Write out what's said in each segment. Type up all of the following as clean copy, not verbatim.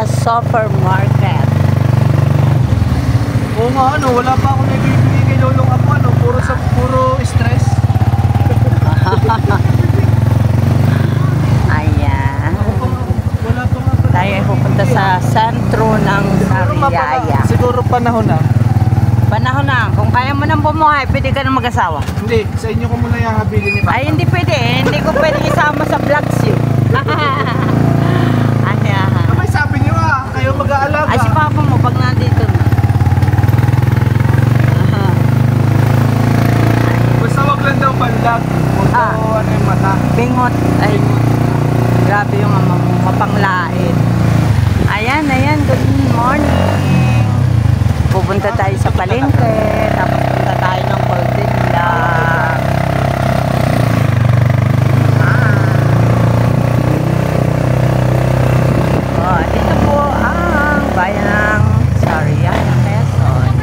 supermarket. Oo nga, ano, wala pa ako nabibigay kay Lolong Apo, ano, puro stress. Ayan. Wala pa nga. Tayo ay pupunta sa sentro ng Sariaya. Siguro panahon na. Panahon na. Kung kaya mo nang bumuhay, pwede ka nang mag-asawa. Hindi, sa inyo ko muna yung habilin ni Papa. Ay, hindi pwede. Hindi ko pwede isama sa vlogs yun. Ayan. May sabi niyo kayo mag-aalaga. Ay, si Papa mo, pag nandito na. Basta wag lang daw pandag. Ano yung mata. Bingot. Ay, grabe yung ama mo. Mapanglain. Ayan, ayan. Good morning. Pupunta tayo sa palengke. Tapos punta tayo ng Goldilla. Dito po ang bayan ng Sariaya, Quezon.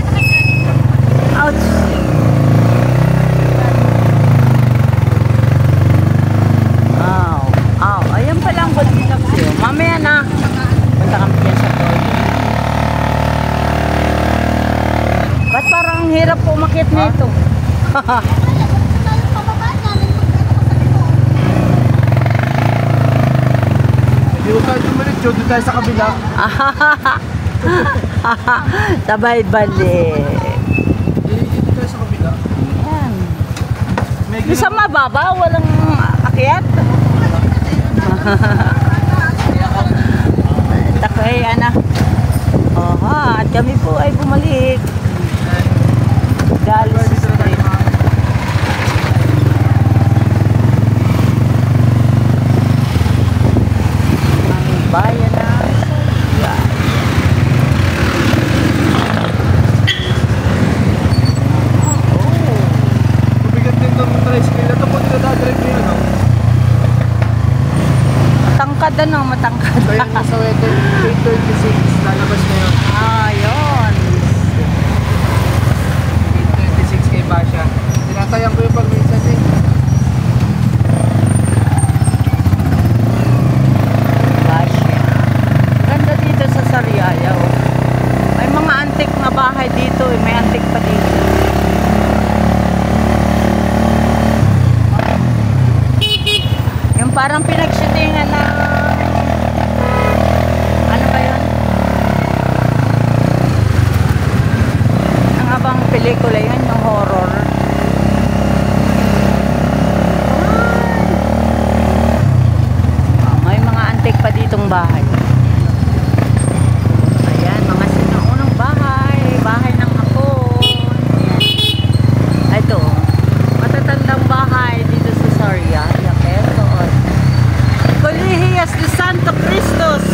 Ouch! Ayan pala ang Goldilla kasi. Mamaya na. Punta kami dyan sa Goldilla. Ba't parang hirap po umakyat nito? Hindi ko tayo tumalit, doon tayo sa kabila. Sabay balik. Dito tayo sa kabila. Ayan. May Yung sa mababa, walang akyat. Takoy, ana. At kami po ay bumalik. Galos Street. Ang bayan na Sariaya. Mabigat din itong tricycle. Ito po dinadadrive niyo, no? Matangkad ano, matangkad. Kaya nga sa weather, 8:26, lalabas na yun. Ayun. 8:26 kay Basha. Tinatayang ko yung pag-minsan eh. Basya. Ganda dito sa Sariaya. Oh. May mga antik na bahay dito. May antik pa dito. Yung parang pinagshootingan na ano ba yun? Ang abang pelikula yun, yung horror. May mga antik pa ditong bahay. Ayan, mga sinaunang bahay. Bahay ng hapon. Ayan. Ito. Matatandang bahay dito sa Sariaya, Quezon. Colegias de Santo Cristos.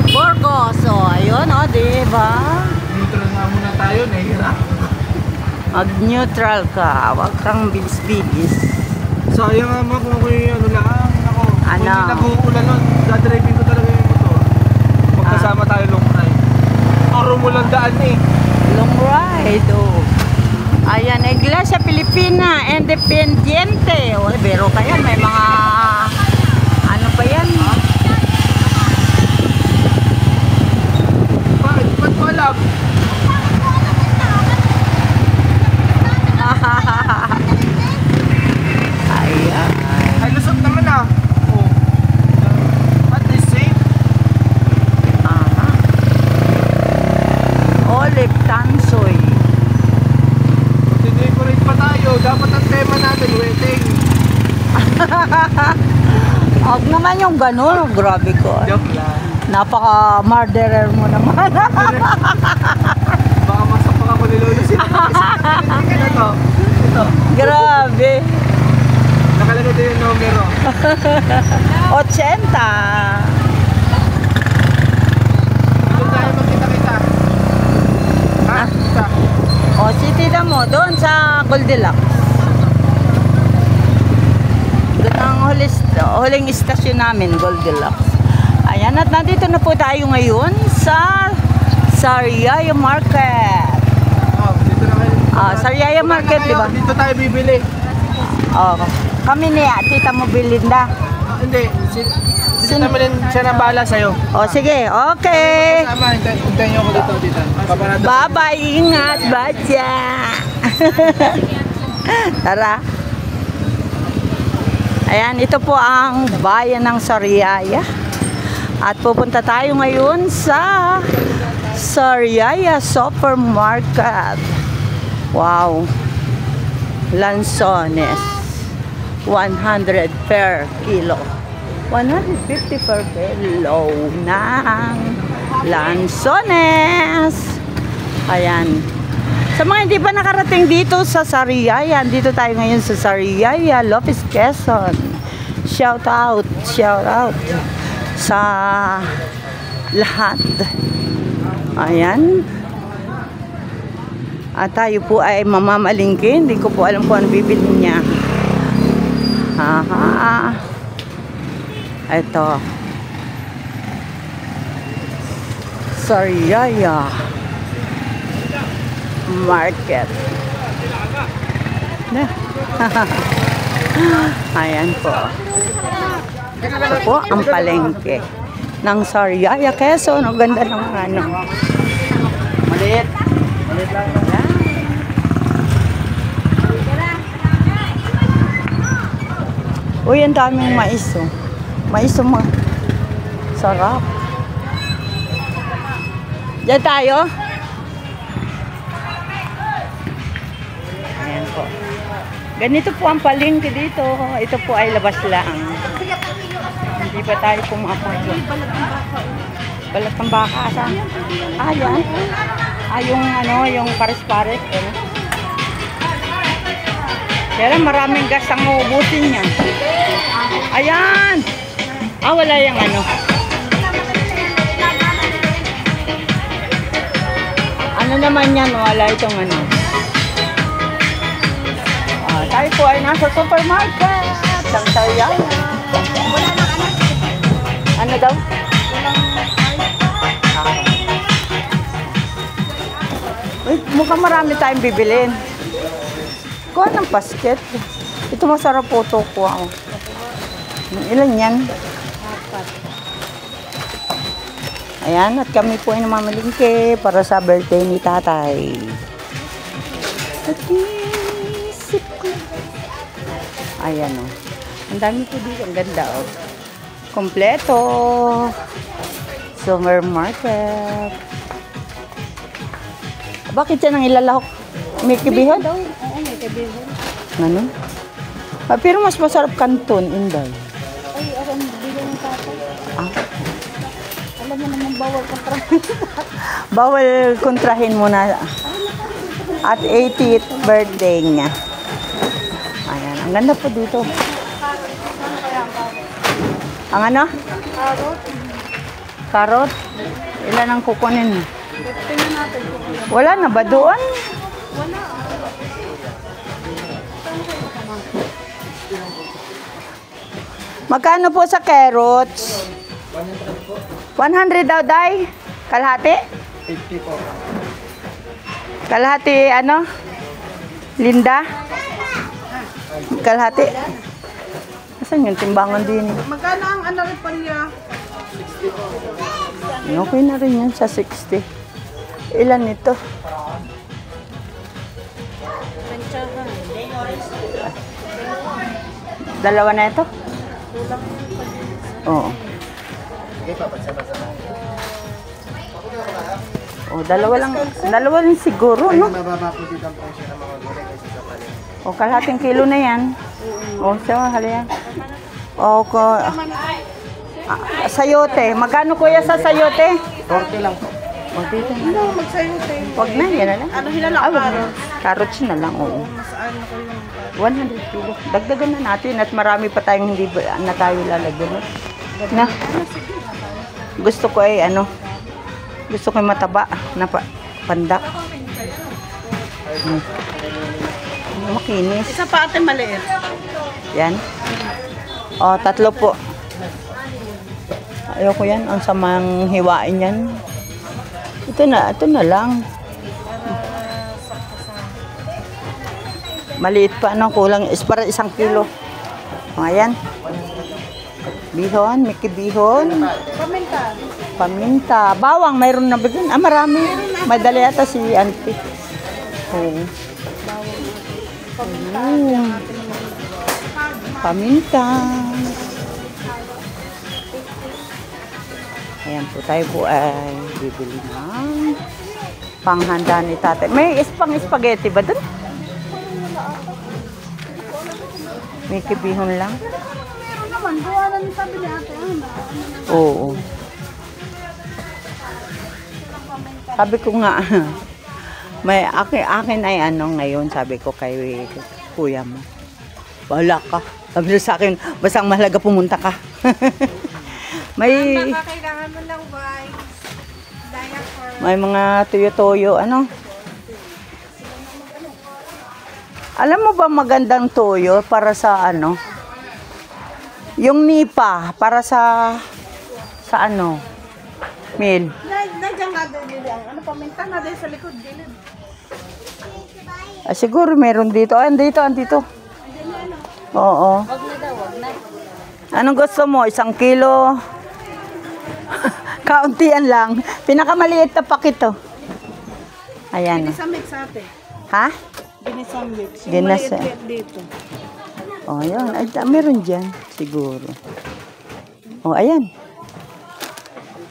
Burgos. O, ayun, o, diba? Neutral nga muna tayo, nahihirap. Mag-neutral ka. Huwag kang bilis-bilis. Sayang nga mo kung ako yung ano lang. Ako, kung Ano? hindi nag-uulan nun, dadriving ko talaga yung motor. Magkasama tayo long ride. Toro mo lang daan eh. Long ride, oh. Ayan, Iglesia Pilipina Independiente. O, bero kaya, may mga ano pa yan? Bakit? Ba't mo alam? Ayan. Ay, lusot naman ah. Oh. At least safe. Aha. Olive Tansoy. Decorate pa tayo. Dapat ang tema natin, wedding. Huwag naman yung ganun. Grabe ko. Joke lang. Napaka-murderer mo naman. Baka masapak ako ni Lolo. Sino na to? Ito. Grabe. Nakalagay din yung numero. 80. Doon tayo magkita-kita. Ha? Kita. O, sitita mo, doon sa Goldilocks. Doon ang huling istasyon namin, Goldilocks. Ayan, at nandito na po tayo ngayon sa Sariaya Market. Oh, dito na kayo. Sariaya Market, di ba? Dito tayo bibili. Oh, kami ni Tita mo Belinda. Hindi. Si Tita Malin, siya na bahala sa'yo. O sige, okay. Tama, hintayin niyo ako dito, tita. Paparado. Bye-bye, ingat, Batya. Tara. Ayan, ito po ang bayan ng Sariaya. At pupunta tayo ngayon sa Sariaya Supermarket. Wow. Lanzones. 100 per kilo. 150 per kilo ng lanzones. Ayan. Sa mga hindi pa nakarating dito sa Sariaya, dito tayo ngayon sa Sariaya, Lopez, Quezon. Shout out sa lahat. Ayan. At tayo po ay mamamalingki. Hindi ko po alam kung ano bibili niya. Haha. Ito. Sariaya Market. Ayan po. Ito po ang palengke ng Sariaya, Quezon. Ang ganda ng ano. Maliit. Maliit lang. Uy, ang daming mais, oh. Mais, oh, sarap. Diyan tayo. Ayan po. Ganito po ang palengke dito. Ito po ay labas lang. Hindi pa tayo pumapasok. Balat ng baka. Saan? Ah, yan. Ah, yung ano, yung pares-pares. Eh. Kaya maraming gas ang uubusin niya. Ayan! Ah, wala yung ano. Ano naman yan? Wala itong ano. Ah, tayo po ay nasa supermarket. Ang Sariaya. Ano daw? Uy, mukhang marami tayong bibilin. Kuha ng basket. Ito masarap po ito. Kuha ko. Ilan yan? 4. Ayan, at kami po ay namamalingke para sa birthday ni tatay. At isip ko. Ayan o. Ang dami po dito. Ang ganda o. Kompleto. Summer market. Bakit yan ang ilalahok? May kibihon? Oo, may kaibigan. Ano? Ah, pero mas masarap kanton, Inday. Ay, alam, bigyan ng tatay. Ah, Alam mo naman bawal ka para. bawal kontrahin mo na at 80th birthday niya. Ayan, ang ganda po dito. Ang ano? Carrot. Karot? Ilan ang kukunin? Tingnan natin. Wala na ba doon? Wala. Magkano po sa carrots? 100 daw, Day? Kalahati? 50 po. Kalahati, ano? Linda? Kalahati? Asan yung timbangan din? Magkano ang ano rin pa niya? Okay na rin yan sa 60. Ilan ito? Dalawa na ito? Oo. Oh, dalawa lang siguro, no? Mababa po dito ang presyo ng mga gulay kasi sa palengke. O, kalahating kilo na yan. O, siya, halaya. O, sayote. Magkano kuya sa sayote? 40 lang po. O, dito na. Ano, magsayote. Wag na, yan na lang. Ano hinala Ah, ka? wag na. Carrots na lang, oo. Saan ako yung 100 kilo. Dagdagan na natin at marami pa tayong hindi na tayo lalagyan. Na. Gusto ko ay ano, gusto ko ay mataba na pandak. Makinis. isa pa ate maliit. Yan. O, 3 po. Ayoko yan. Ang samang hiwain yan. Ito na lang. Maliit pa, ano, kulang is para 1 kilo. Ayan. Bihon, Mickey bihon. Paminta. Paminta. Bawang, mayroon na ba dun? Ah, marami. Madali ata si auntie. Oo. Oh. Paminta. Ayan po, tayo po ay bibili ng panghanda ni tatay. May spaghetti ba dun? May kibihon lang. Meron naman. Buwanan sabi ni ate. Oo. Sabi ko nga, may akin ay ano ngayon, sabi ko kay kuya mo. Wala ka. Sabi niya sa akin, basta ang mahalaga pumunta ka. May Baka kailangan mo lang wise. Diaper. may mga tuyo-tuyo, ano? Alam mo ba magandang tuyo para sa ano? Yung nipa, para sa ano? Meal. Nandiyan nga din ang ano paminta na din sa likod gilid. Ah, siguro meron dito. Ah, andito. Oo. Wag na daw, wag na. Anong gusto mo? 1 kilo? Kauntian lang. Pinakamaliit na pakito. Ayan. Ginisamit sa ate. Ha? Ginisamit. Ginasa- Maliit dito. Oh, ayan. Ay, meron dyan. Siguro. Oh, ayan.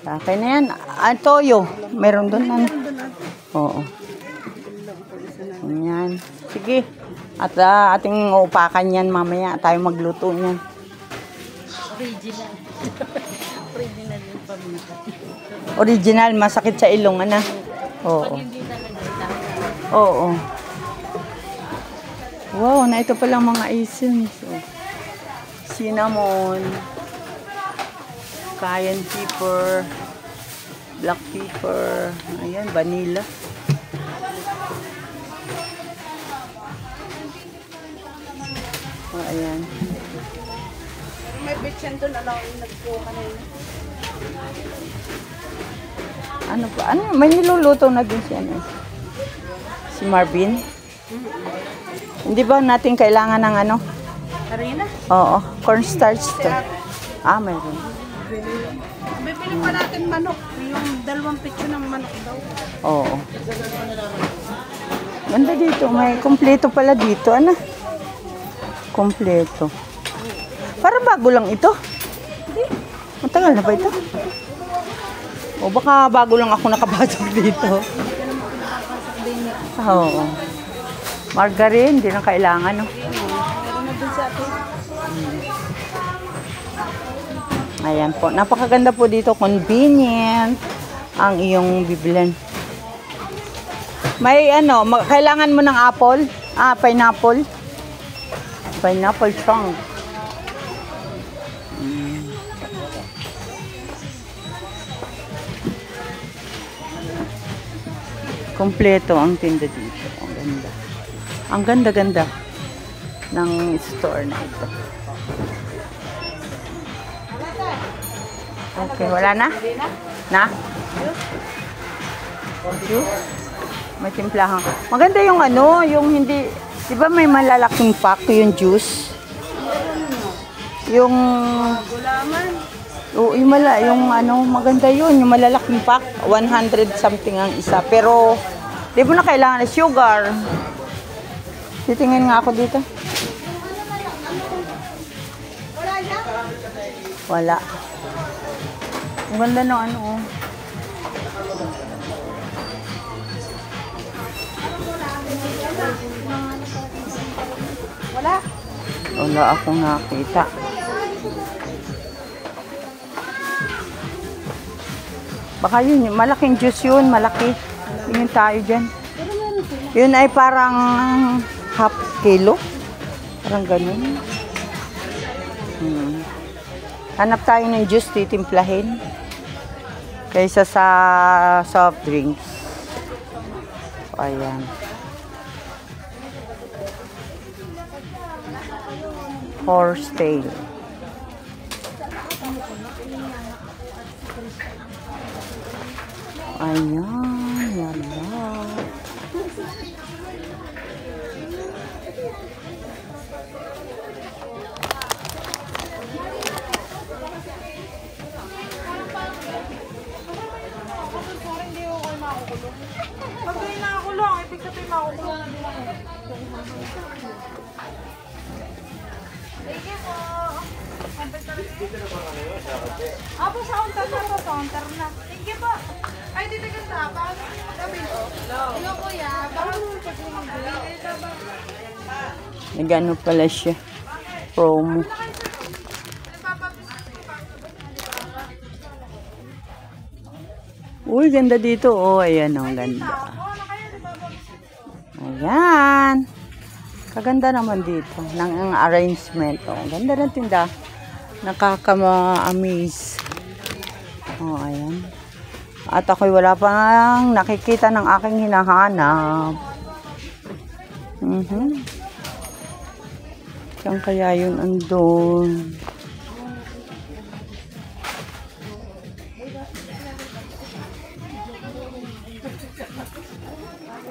Okay na yan. Ah, toyo. Meron doon. Ano? Oo. Ayan. Sige. At ating upakan yan mamaya. Tayo magluto niyan. Original. Original yung paminta. Original. Masakit sa ilong, ana. Oo. Hindi talaga. Oo. Wow, na ito palang mga essence. Oh. Cinnamon, cayenne pepper, black pepper, ayan, vanilla. Oh, ayan. May bitchin doon, ano yung nagkuha kanina. Ano pa? Ano? May niluluto na din siya. Ano? Si Marvin. Hindi ba natin kailangan ng ano? Harina? Oo, cornstarch to. Ah, mayroon. Bibili pa natin manok. Yung 2 picture ng manok daw. Oo. Ganda dito. May kompleto pala dito. Ano? Kompleto. Para bago lang ito. Matagal na ba ito? O baka bago lang ako nakapasok dito. Oo. Margarine, hindi na kailangan. No? Meron na din sa ate. Ayan po. Napakaganda po dito. Convenient ang iyong bibilan. May ano, kailangan mo ng apple? Ah, pineapple. Pineapple chunk. Kompleto ang tinda dito. Ang ganda. Ang ganda-ganda ng store na ito. Okay, wala na? Na? Juice? May timplahan. Maganda yung ano, yung hindi, di ba may malalaking pack yung juice? Yung, Gulaman. oo, yung ano, maganda yun, yung malalaking pack, 100 something ang isa. Pero, di mo na kailangan ng sugar. Titingin nga ako dito. Wala. Ang ganda ng ano, oh. Wala. Wala akong nakita. Baka yun, malaking juice yun, malaki. Tingin tayo dyan. Yun ay parang half kilo. Parang ganun. Hanap tayo ng juice, titimplahin. Kaysa sa soft drinks. So, ayan. Horsetail. Ayan, yala. Apo, sa counter na po. Counter na. Thank you po. Ay, dito ka sa. Paano yung mag-abil ko? Hello, kuya. Paano yung pag-abil? Nagano pala siya. Promo. Uy, ganda dito. Oh, ayan oh, ganda. Ayan. Kaganda naman dito. Ng arrangement. Oh, ganda ng tinda. Nakaka-amaze. Oh, ayan. At ako'y wala pang nakikita ng aking hinahanap. Saan kaya yun andun?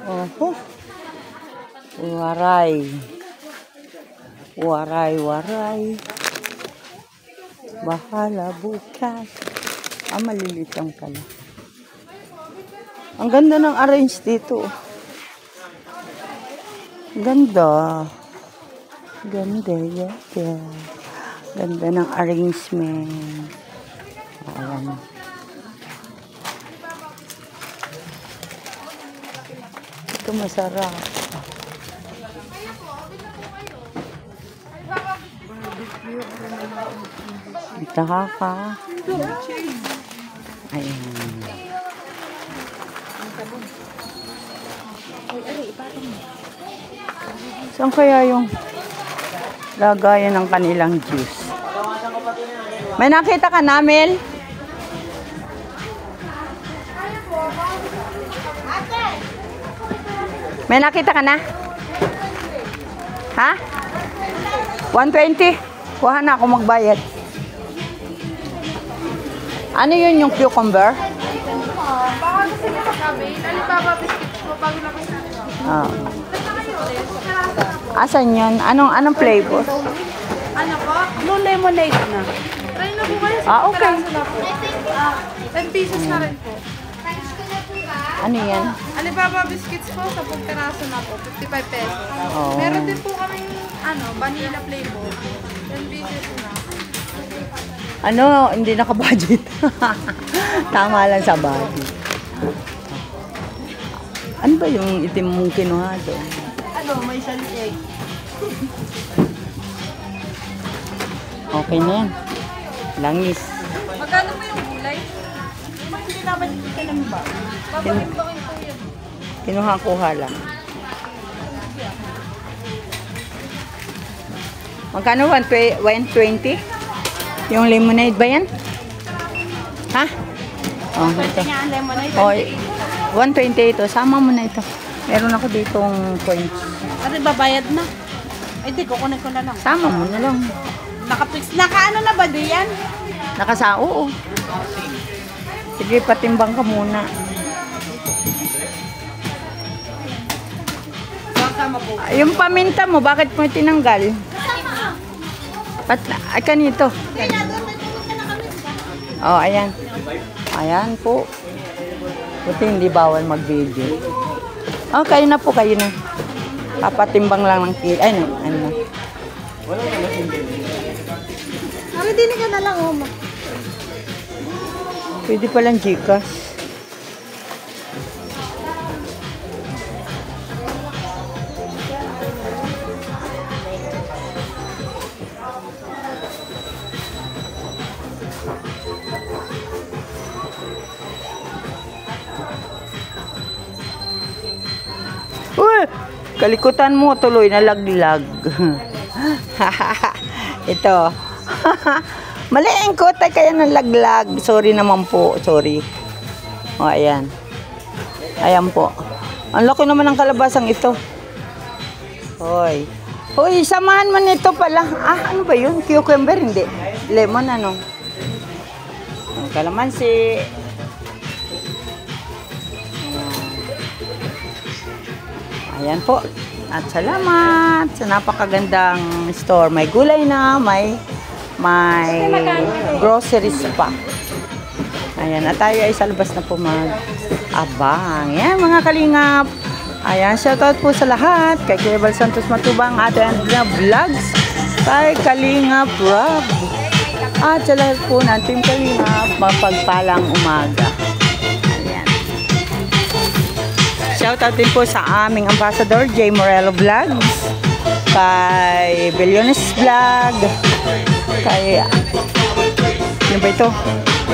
Oh, waray. Waray, waray. Bahala bukas. Maliliit lang pala. Ang ganda ng arrange dito. Ganda. Ganda, ganda. Ganda ng arrangement. Ayan. Ito masarap. Nakaka. Ayan. Saan kaya yung lagayan ng kanilang juice? May nakita ka na, Mel? May nakita ka na? Ha? 120? Kuha na ako magbayad. Ano yun yung cucumber? Baka gusto niya mag-abil. Alibaba biscuits po. Bago na kayo. Ah. Asan yun? Anong flavor? Ano po? No lemonade na. Try na po kayo. Ah, okay. Na po. 10 pieces na rin po. Ano yan? Alibaba biscuits po, 10 peraso na po, 55 pesos. Oh. Meron din po kaming vanilla flavor. 10 pieces na. Hindi naka-budget. Tama lang sa budget. Ano ba yung itim mong kinuha doon? May salig. Okay na yan. Langis. Magkano po yung gulay? Hindi naman kita lang ba? Babagin-bagin po yun. Kinuha-kuha lang. Magkano? 120? Yung lemonade ba yan? Ha? Oh, ito. Nga ang lemonade. Oh, 120 ito. Sama mo na ito. Meron ako ditong coins. Ano, babayad na? Ay, di, kukunin ko na lang. Sama mo na lang. Naka-fix. Naka-ano na ba diyan? Oo. Sige, patimbang ka muna. Kasama po. Yung paminta mo, bakit mo tinanggal? Ay, kanito. Oh, ayan. Ayan po. Buti hindi bawal mag-video. Oh, kayo na po, kayo na. Papatimbang lang ng kilo. Ay, ano. Ano, dinig ka na lang, oh. Pwede palang Gcash. Uy! Kalikutan mo, tuloy na laglag. Ito. Mali ang kote kaya nalaglag. Sorry naman po. Sorry. O, ayan. Ayan po. Ang laki naman ng kalabasang ito. Hoy. Hoy, samahan mo nito pala. Ano ba yun? Cucumber, hindi. Lemon, ano? Kalamansi. Ayan po. At salamat sa napakagandang store. May gulay na, may groceries pa. Ayan, at tayo ay sa labas na po mag-abang. Ayan, mga kalingap. Ayan, shoutout po sa lahat. Kay Kuya Bal Santos Matubang, Ate Andrea Vlogs, kay Kalinga Rob, at sa lahat po ng Team Kalinga, mapagpalang umaga. Ayan. Shoutout din po sa aming ambassador, J. Morello Vlogs, kay Billiones Vlog, kay ano ba ito?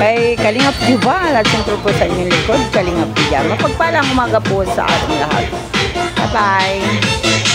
Kay Kalingap Jubal at siyempre po sa inyong likod, Kalingap Pijama. Mapagpalang umaga po sa ating lahat. Bye-bye!